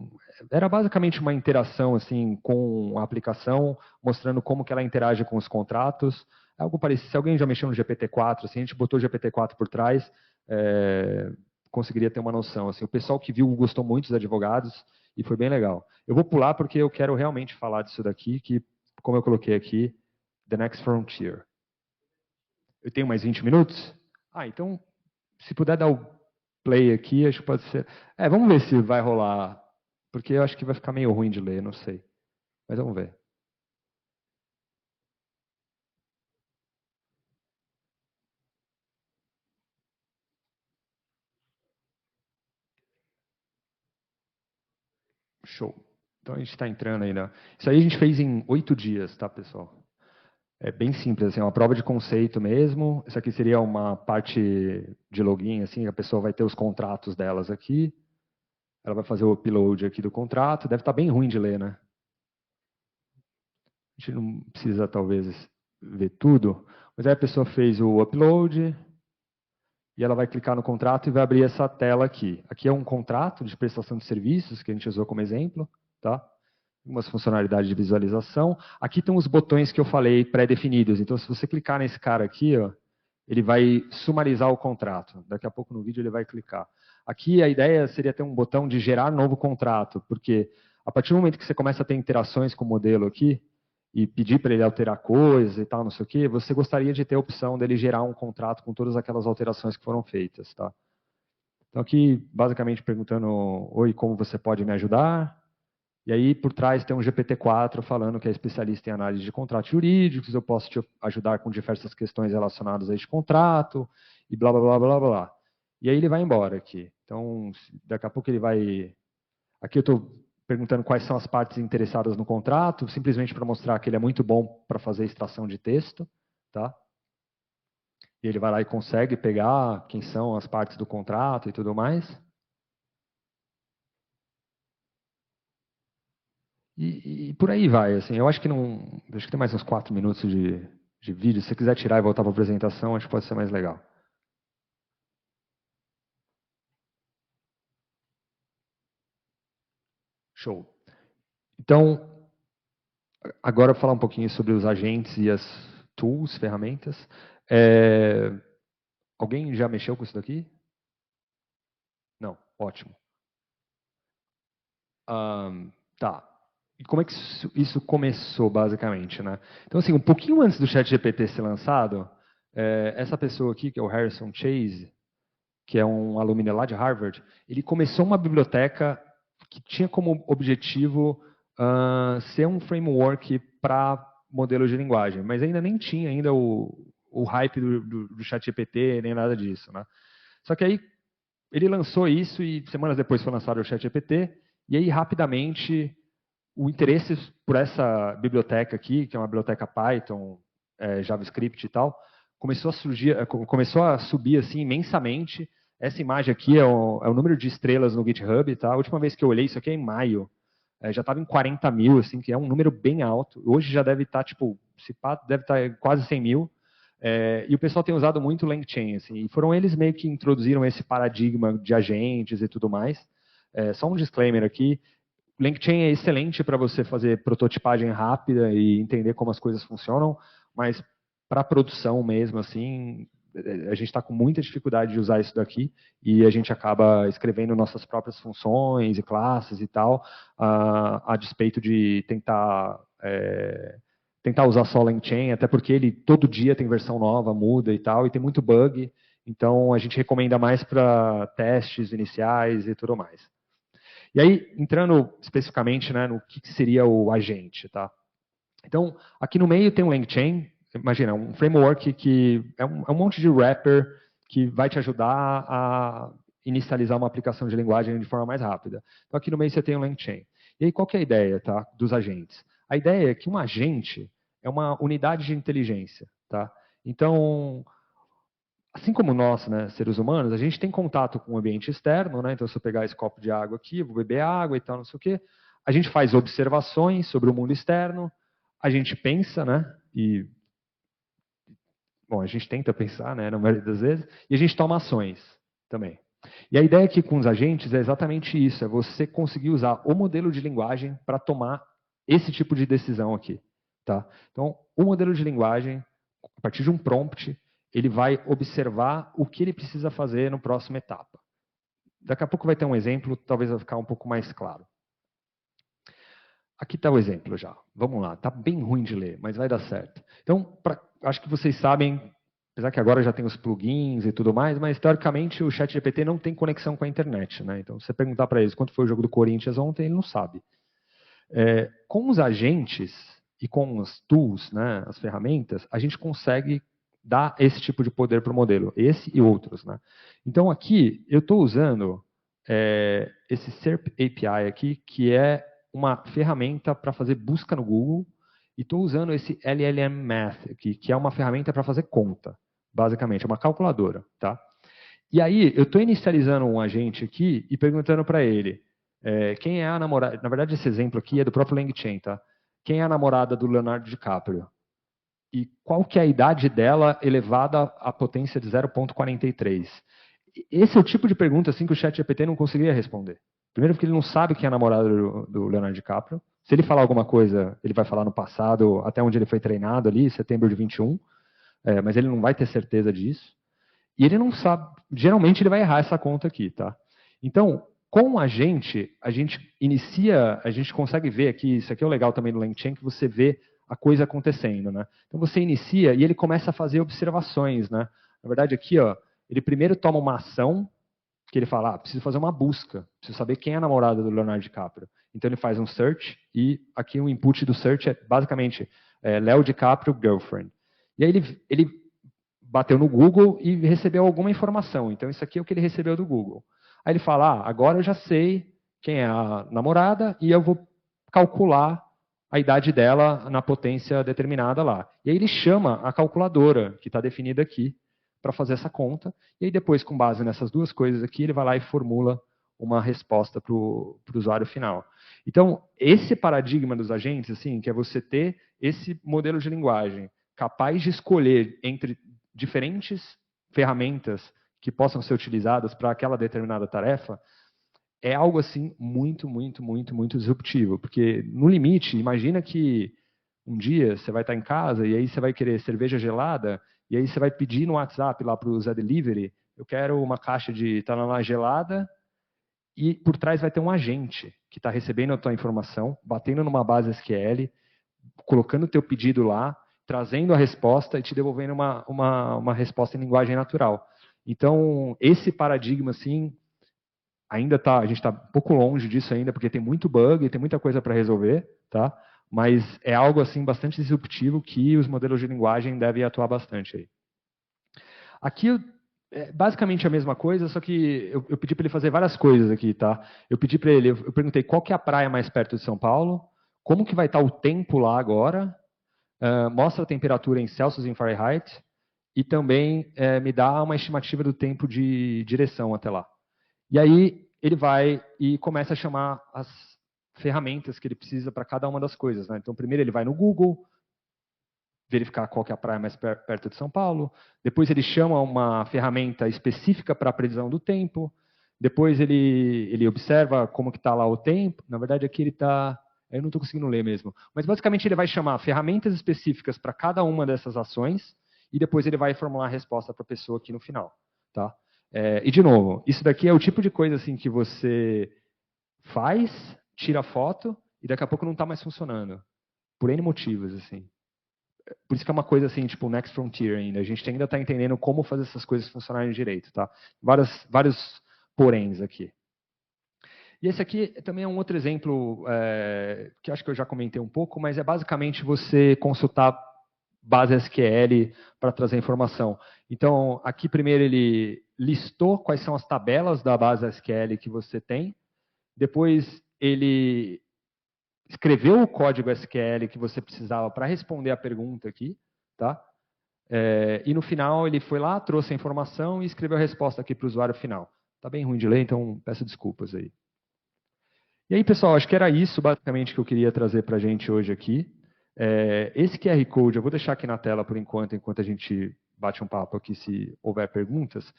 era basicamente uma interação assim com a aplicação, mostrando como que ela interage com os contratos. Algo parecido, se alguém já mexeu no GPT-4, assim, a gente botou o GPT-4 por trás, conseguiria ter uma noção. Assim, o pessoal que viu gostou muito dos advogados e foi bem legal. Eu vou pular porque eu quero realmente falar disso daqui, que, como eu coloquei aqui, The Next Frontier. Eu tenho mais 20 minutos? Então, se puder dar o play aqui, acho que pode ser. Vamos ver se vai rolar, porque eu acho que vai ficar meio ruim de ler, não sei. Mas vamos ver. Show. Então a gente está entrando aí, né? Isso aí a gente fez em 8 dias, tá, pessoal? É bem simples, assim, é uma prova de conceito mesmo. Isso aqui seria uma parte de login, assim, a pessoa vai ter os contratos delas aqui. Ela vai fazer o upload aqui do contrato. Deve estar bem ruim de ler, né? A gente não precisa, talvez, ver tudo, mas aí a pessoa fez o upload e ela vai clicar no contrato e vai abrir essa tela aqui. Aqui é um contrato de prestação de serviços que a gente usou como exemplo, tá? Algumas funcionalidades de visualização. Aqui estão os botões que eu falei pré-definidos. Então, se você clicar nesse cara aqui, ó, ele vai sumarizar o contrato. Daqui a pouco no vídeo ele vai clicar. Aqui a ideia seria ter um botão de gerar novo contrato, porque a partir do momento que você começa a ter interações com o modelo aqui, e pedir para ele alterar coisas e tal, não sei o quê, você gostaria de ter a opção dele gerar um contrato com todas aquelas alterações que foram feitas, tá? Então aqui, basicamente perguntando, oi, como você pode me ajudar? E aí, por trás tem um GPT-4 falando que é especialista em análise de contratos jurídicos, eu posso te ajudar com diversas questões relacionadas a este contrato, e blá, blá, blá, blá, blá. E aí ele vai embora aqui. Então, daqui a pouco ele vai... Aqui eu estou perguntando quais são as partes interessadas no contrato, simplesmente para mostrar que ele é muito bom para fazer extração de texto, tá? E ele vai lá e consegue pegar quem são as partes do contrato e tudo mais. E por aí vai, assim, eu acho que não, acho que tem mais uns 4 minutos de vídeo, se você quiser tirar e voltar para a apresentação, acho que pode ser mais legal. Show. Então, agora eu vou falar um pouquinho sobre os agentes e as tools, ferramentas. Alguém já mexeu com isso daqui? Não, ótimo. Tá. E como é que isso começou, basicamente, né? Então, assim, um pouquinho antes do ChatGPT ser lançado, essa pessoa aqui, que é o Harrison Chase, que é um aluno lá de Harvard, ele começou uma biblioteca que tinha como objetivo ser um framework para modelos de linguagem, mas ainda nem tinha ainda o hype do ChatGPT, nem nada disso, né? Só que aí ele lançou isso e semanas depois foi lançado o ChatGPT, e aí rapidamente o interesse por essa biblioteca aqui, que é uma biblioteca Python, JavaScript e tal, começou a subir assim imensamente. Essa imagem aqui é o número de estrelas no GitHub, tá? A última vez que eu olhei isso aqui é em maio, já estava em 40 mil, assim, que é um número bem alto. Hoje já deve estar, tipo, se pá, deve estar quase 100 mil. E o pessoal tem usado muito o LangChain, assim, e foram eles meio que introduziram esse paradigma de agentes e tudo mais. Só um disclaimer aqui, LangChain é excelente para você fazer prototipagem rápida e entender como as coisas funcionam, mas para produção mesmo, assim, a gente está com muita dificuldade de usar isso daqui e a gente acaba escrevendo nossas próprias funções e classes e tal, a despeito de tentar usar só LangChain, até porque ele todo dia tem versão nova, muda e tal, e tem muito bug, então a gente recomenda mais para testes iniciais e tudo mais. E aí, entrando especificamente, né, no que seria o agente, tá? Então, aqui no meio tem um LangChain, imagina, um framework que é um monte de wrapper que vai te ajudar a inicializar uma aplicação de linguagem de forma mais rápida. Então, aqui no meio você tem um LangChain. E aí, qual que é a ideia, tá, dos agentes? A ideia é que um agente é uma unidade de inteligência, tá? Então, assim como nós, né, seres humanos, a gente tem contato com o ambiente externo, né? Então, se eu pegar esse copo de água aqui, vou beber água e tal, não sei o quê. A gente faz observações sobre o mundo externo, a gente pensa, né? Bom, a gente tenta pensar, né, na maioria das vezes, e a gente toma ações também. E a ideia aqui com os agentes é exatamente isso, é você conseguir usar o modelo de linguagem para tomar esse tipo de decisão aqui, tá? Então, o modelo de linguagem, a partir de um prompt, ele vai observar o que ele precisa fazer na próxima etapa. Daqui a pouco vai ter um exemplo, talvez vai ficar um pouco mais claro. Aqui está o exemplo já. Vamos lá. Está bem ruim de ler, mas vai dar certo. Então, acho que vocês sabem, apesar que agora já tem os plugins e tudo mais, mas teoricamente o ChatGPT não tem conexão com a internet, né? Então, se você perguntar para eles quanto foi o jogo do Corinthians ontem, ele não sabe. Com os agentes e com os tools, né, as ferramentas, a gente consegue dar esse tipo de poder para o modelo, esse e outros, né? Então, aqui eu estou usando esse SERP API aqui, que é uma ferramenta para fazer busca no Google, e estou usando esse LLM Math aqui, que é uma ferramenta para fazer conta, basicamente, é uma calculadora, tá? E aí, eu estou inicializando um agente aqui e perguntando para ele quem é a namorada. Na verdade, esse exemplo aqui é do próprio LangChain, tá? Quem é a namorada do Leonardo DiCaprio? E qual que é a idade dela elevada à potência de 0,43? Esse é o tipo de pergunta assim que o ChatGPT não conseguiria responder. Primeiro porque ele não sabe quem é a namorada do Leonardo DiCaprio. Se ele falar alguma coisa, ele vai falar no passado, até onde ele foi treinado ali, setembro de 21, mas ele não vai ter certeza disso. E ele não sabe, geralmente ele vai errar essa conta aqui, tá? Então, com a gente inicia, a gente consegue ver aqui, isso aqui é o legal também do LangChain, que você vê a coisa acontecendo, né? Então você inicia e ele começa a fazer observações, né? Na verdade aqui, ó, ele primeiro toma uma ação, que ele fala, preciso fazer uma busca, preciso saber quem é a namorada do Leonardo DiCaprio. Então ele faz um search e aqui o input do search é basicamente Léo DiCaprio girlfriend. E aí ele bateu no Google e recebeu alguma informação. Então, isso aqui é o que ele recebeu do Google. Aí ele fala, agora eu já sei quem é a namorada e eu vou calcular a idade dela na potência determinada lá. E aí ele chama a calculadora, que está definida aqui, para fazer essa conta. E aí depois, com base nessas duas coisas aqui, ele vai lá e formula uma resposta para o usuário final. Então, esse paradigma dos agentes, assim, que é você ter esse modelo de linguagem capaz de escolher entre diferentes ferramentas que possam ser utilizadas para aquela determinada tarefa, é algo assim muito, muito, muito, muito disruptivo. Porque, no limite, imagina que um dia você vai estar em casa e aí você vai querer cerveja gelada e aí você vai pedir no WhatsApp lá para o Zé Delivery, eu quero uma caixa de Tanana gelada e por trás vai ter um agente que está recebendo a tua informação, batendo numa base SQL, colocando o teu pedido lá, trazendo a resposta e te devolvendo uma resposta em linguagem natural. Então, esse paradigma, assim, ainda tá, a gente está um pouco longe disso ainda, porque tem muito bug, tem muita coisa para resolver, tá? Mas é algo assim bastante disruptivo que os modelos de linguagem devem atuar bastante aí. Aqui é basicamente a mesma coisa, só que eu pedi para ele fazer várias coisas aqui, tá? Eu pedi para ele, eu perguntei qual que é a praia mais perto de São Paulo, como que vai estar o tempo lá agora, mostra a temperatura em Celsius e em Fahrenheit, e também me dá uma estimativa do tempo de direção até lá. E aí ele vai e começa a chamar as ferramentas que ele precisa para cada uma das coisas, né? Então, primeiro ele vai no Google, verificar qual que é a praia mais perto de São Paulo. Depois ele chama uma ferramenta específica para a previsão do tempo. Depois ele observa como que está lá o tempo. Na verdade, aqui ele está... Eu não estou conseguindo ler mesmo. Mas, basicamente, ele vai chamar ferramentas específicas para cada uma dessas ações e depois ele vai formular a resposta para a pessoa aqui no final. Tá? E, de novo, isso daqui é o tipo de coisa assim, que você faz, tira foto e daqui a pouco não está mais funcionando. Por N motivos, assim. Por isso que é uma coisa assim, tipo, next frontier ainda. A gente ainda está entendendo como fazer essas coisas funcionarem direito, tá? Vários poréns aqui. E esse aqui também é um outro exemplo que acho que eu já comentei um pouco, mas é basicamente você consultar base SQL para trazer informação. Então, aqui primeiro ele listou quais são as tabelas da base SQL que você tem. Depois ele escreveu o código SQL que você precisava para responder a pergunta aqui, tá? E no final ele foi lá, trouxe a informação e escreveu a resposta aqui para o usuário final. Está bem ruim de ler, então peço desculpas aí. E aí, pessoal, acho que era isso basicamente que eu queria trazer para a gente hoje aqui. Esse QR Code eu vou deixar aqui na tela por enquanto a gente bate um papo aqui se houver perguntas.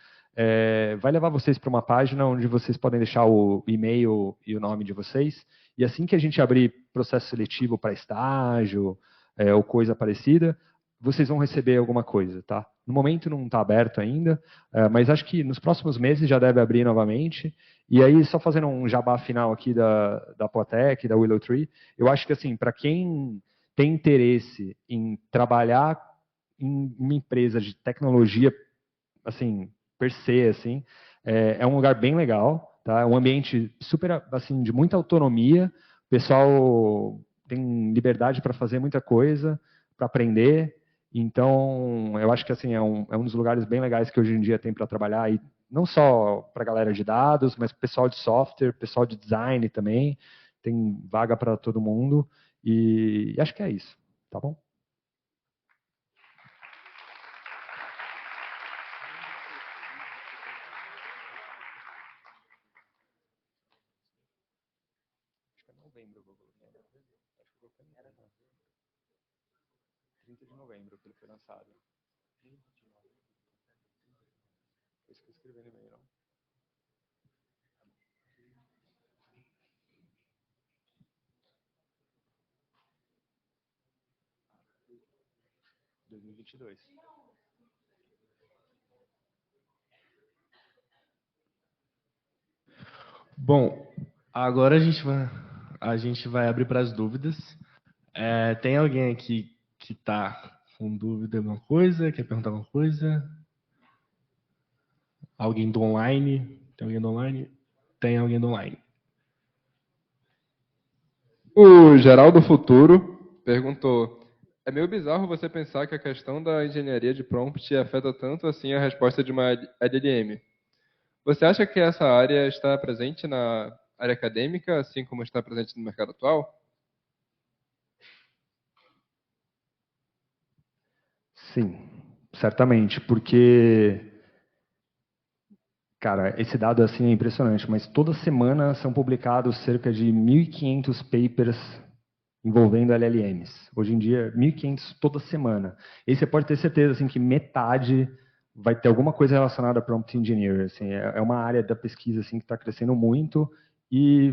Vai levar vocês para uma página onde vocês podem deixar o e-mail e o nome de vocês. E assim que a gente abrir processo seletivo para estágio ou coisa parecida, vocês vão receber alguma coisa, tá? No momento não está aberto ainda, mas acho que nos próximos meses já deve abrir novamente. E aí, só fazendo um jabá final aqui da Poatec, da WillowTree, eu acho que assim, para quem tem interesse em trabalhar em uma empresa de tecnologia, assim, per se, assim, é um lugar bem legal, tá? É um ambiente super, assim, de muita autonomia. O pessoal tem liberdade para fazer muita coisa, para aprender. Então, eu acho que assim é um dos lugares bem legais que hoje em dia tem para trabalhar, e não só para a galera de dados, mas pessoal de software, pessoal de design também. Tem vaga para todo mundo. E acho que é isso, tá bom? Acho que é novembro, vou colocar. Acho que eu coloquei 30 de novembro que ele foi lançado. Foi isso que eu escrevi no e-mail, não? Dois mil e 2022. Bom, agora a gente vai abrir para as dúvidas. Tem alguém aqui que está com dúvida de alguma coisa? Quer perguntar alguma coisa? Alguém do online? Tem alguém do online? Tem alguém do online. O Geraldo Futuro perguntou: é meio bizarro você pensar que a questão da engenharia de prompt afeta tanto assim a resposta de uma LLM. Você acha que essa área está presente na área acadêmica, assim como está presente no mercado atual? Sim, certamente, porque, cara, esse dado assim é impressionante, mas toda semana são publicados cerca de 1.500 papers envolvendo LLMs. Hoje em dia, 1.500 toda semana. E você pode ter certeza assim, que metade vai ter alguma coisa relacionada a prompt engineer. Assim, é uma área da pesquisa assim, que está crescendo muito e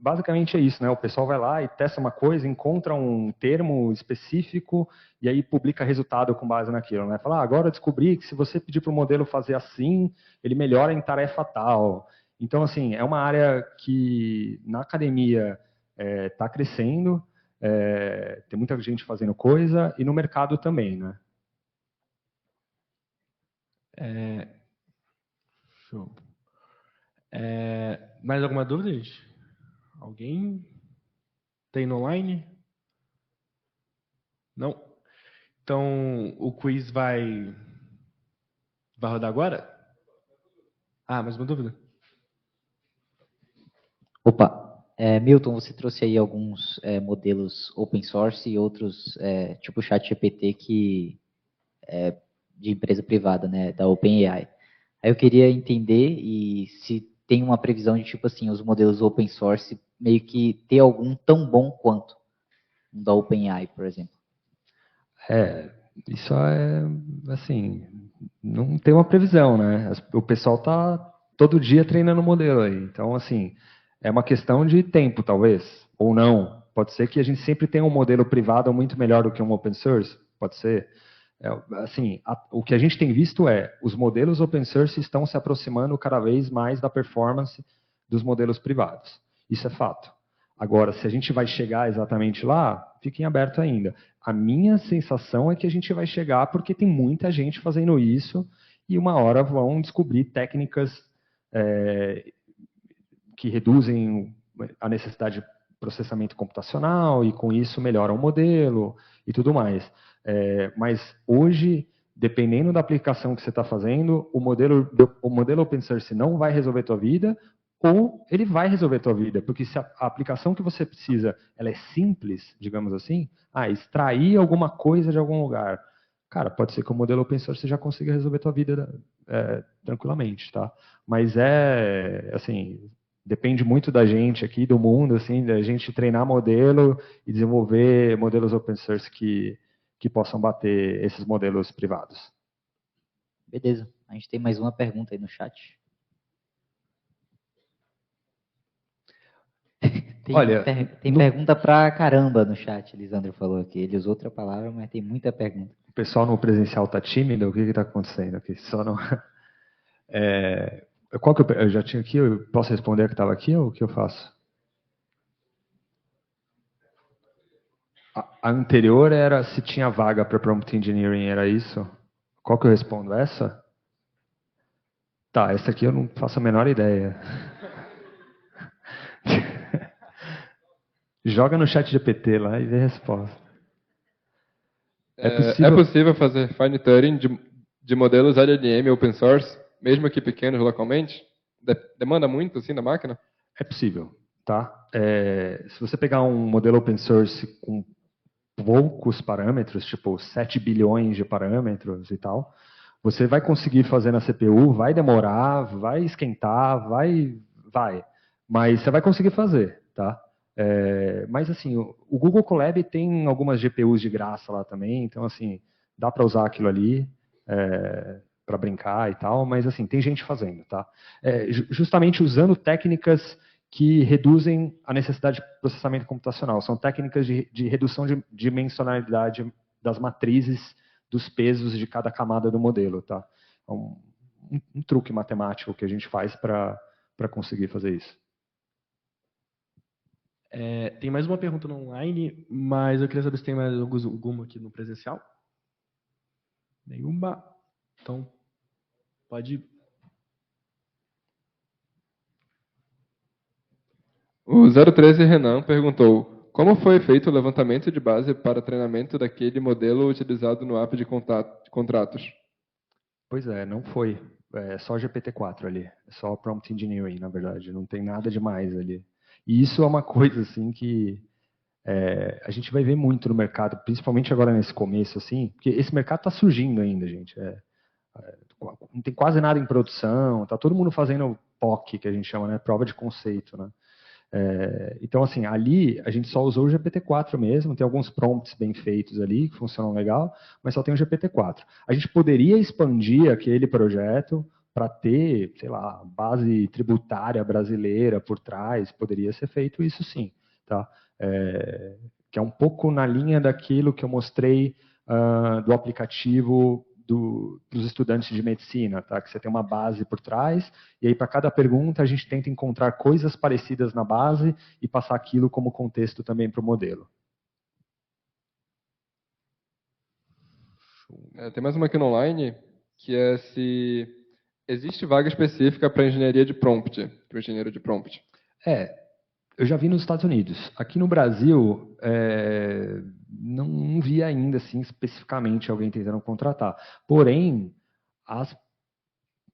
basicamente é isso, né? O pessoal vai lá e testa uma coisa, encontra um termo específico e aí publica resultado com base naquilo, né? Fala, agora eu descobri que se você pedir para o modelo fazer assim, ele melhora em tarefa tal. Então, assim, é uma área que na academia está crescendo, tem muita gente fazendo coisa, e no mercado também, né? Show. Mais alguma dúvida, gente? Alguém tem no online? Não? Então, o quiz vai rodar agora? Ah, mais uma dúvida? Opa, Milton, você trouxe aí alguns modelos open source e outros, tipo o ChatGPT, de empresa privada, né, da OpenAI. Aí eu queria entender e se tem uma previsão de, tipo assim, os modelos open source meio que ter algum tão bom quanto o da OpenAI, por exemplo. Isso assim, não tem uma previsão, né? O pessoal está todo dia treinando o modelo aí. Então, assim, é uma questão de tempo, talvez, ou não. Pode ser que a gente sempre tenha um modelo privado muito melhor do que um open source, pode ser. Assim, o que a gente tem visto os modelos open source estão se aproximando cada vez mais da performance dos modelos privados. Isso é fato. Agora, se a gente vai chegar exatamente lá, fica em aberto ainda. A minha sensação é que a gente vai chegar porque tem muita gente fazendo isso e uma hora vão descobrir técnicas que reduzem a necessidade de processamento computacional e com isso melhoram o modelo e tudo mais. Mas hoje, dependendo da aplicação que você está fazendo, o modelo open source não vai resolver a tua vida ou ele vai resolver a tua vida, porque se a aplicação que você precisa ela é simples, digamos assim, extrair alguma coisa de algum lugar, cara, pode ser que o modelo open source já consiga resolver a tua vida tranquilamente, tá? Mas assim, depende muito da gente aqui, do mundo, assim, da gente treinar modelo e desenvolver modelos open source que possam bater esses modelos privados. Beleza. A gente tem mais uma pergunta aí no chat. Tem pergunta pra caramba no chat, Lisandro falou aqui. Ele usou outra palavra, mas tem muita pergunta. O pessoal no presencial está tímido? O que está acontecendo aqui? Só não... Qual que eu já tinha aqui? Eu posso responder a que estava aqui ou o que eu faço? A anterior era se tinha vaga para Prompt Engineering, era isso? Qual que eu respondo? Essa? Tá, essa aqui eu não faço a menor ideia. Joga no chat GPT lá e vê a resposta. É possível fazer fine tuning de modelos LLM open source, mesmo que pequenos localmente? Demanda muito assim da máquina? É possível, tá? Se você pegar um modelo open source com poucos parâmetros, tipo 7 bilhões de parâmetros e tal, você vai conseguir fazer na CPU, vai demorar, vai esquentar, vai, mas você vai conseguir fazer, tá? Mas assim, o Google Colab tem algumas GPUs de graça lá também, então assim, dá para usar aquilo ali para brincar e tal, mas assim, tem gente fazendo, tá? Justamente usando técnicas que reduzem a necessidade de processamento computacional. São técnicas de redução de dimensionalidade das matrizes dos pesos de cada camada do modelo, tá? É um truque matemático que a gente faz para conseguir fazer isso. Tem mais uma pergunta no online, mas eu queria saber se tem mais alguma aqui no presencial. Nenhuma? Então, pode ir. O 013 Renan perguntou: como foi feito o levantamento de base para treinamento daquele modelo utilizado no app de contratos? Pois é, não foi. É só GPT-4 ali. É só Prompt Engineering, na verdade. Não tem nada demais ali. E isso é uma coisa assim que a gente vai ver muito no mercado, principalmente agora nesse começo, assim, porque esse mercado está surgindo ainda, gente. Não tem quase nada em produção, está todo mundo fazendo POC, que a gente chama, né? Prova de conceito, né? Então, assim, ali a gente só usou o GPT-4 mesmo, tem alguns prompts bem feitos ali, que funcionam legal, mas só tem o GPT-4. A gente poderia expandir aquele projeto para ter, sei lá, base tributária brasileira por trás, poderia ser feito isso sim, tá? Que é um pouco na linha daquilo que eu mostrei do aplicativo dos os estudantes de medicina, tá? Que você tem uma base por trás, e aí para cada pergunta a gente tenta encontrar coisas parecidas na base e passar aquilo como contexto também para o modelo. Tem mais uma aqui no online, que é se existe vaga específica para engenharia de prompt, para o engenheiro de prompt. Eu já vi nos Estados Unidos. Aqui no Brasil, não vi ainda assim especificamente alguém tentando contratar. Porém, as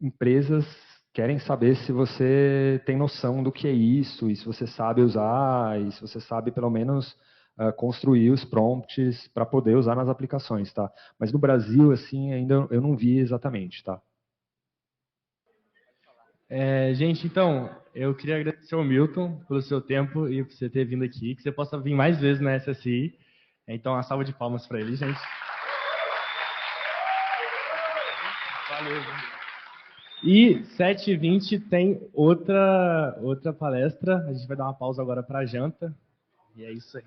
empresas querem saber se você tem noção do que é isso, e se você sabe usar, e se você sabe pelo menos construir os prompts para poder usar nas aplicações, tá? Mas no Brasil, assim, ainda eu não vi exatamente, tá? Gente, então, eu queria agradecer ao Milton pelo seu tempo e por você ter vindo aqui, que você possa vir mais vezes na SSI. Então, uma salva de palmas para ele, gente. Valeu. E 7h20 tem outra palestra. A gente vai dar uma pausa agora para a janta. E é isso aí.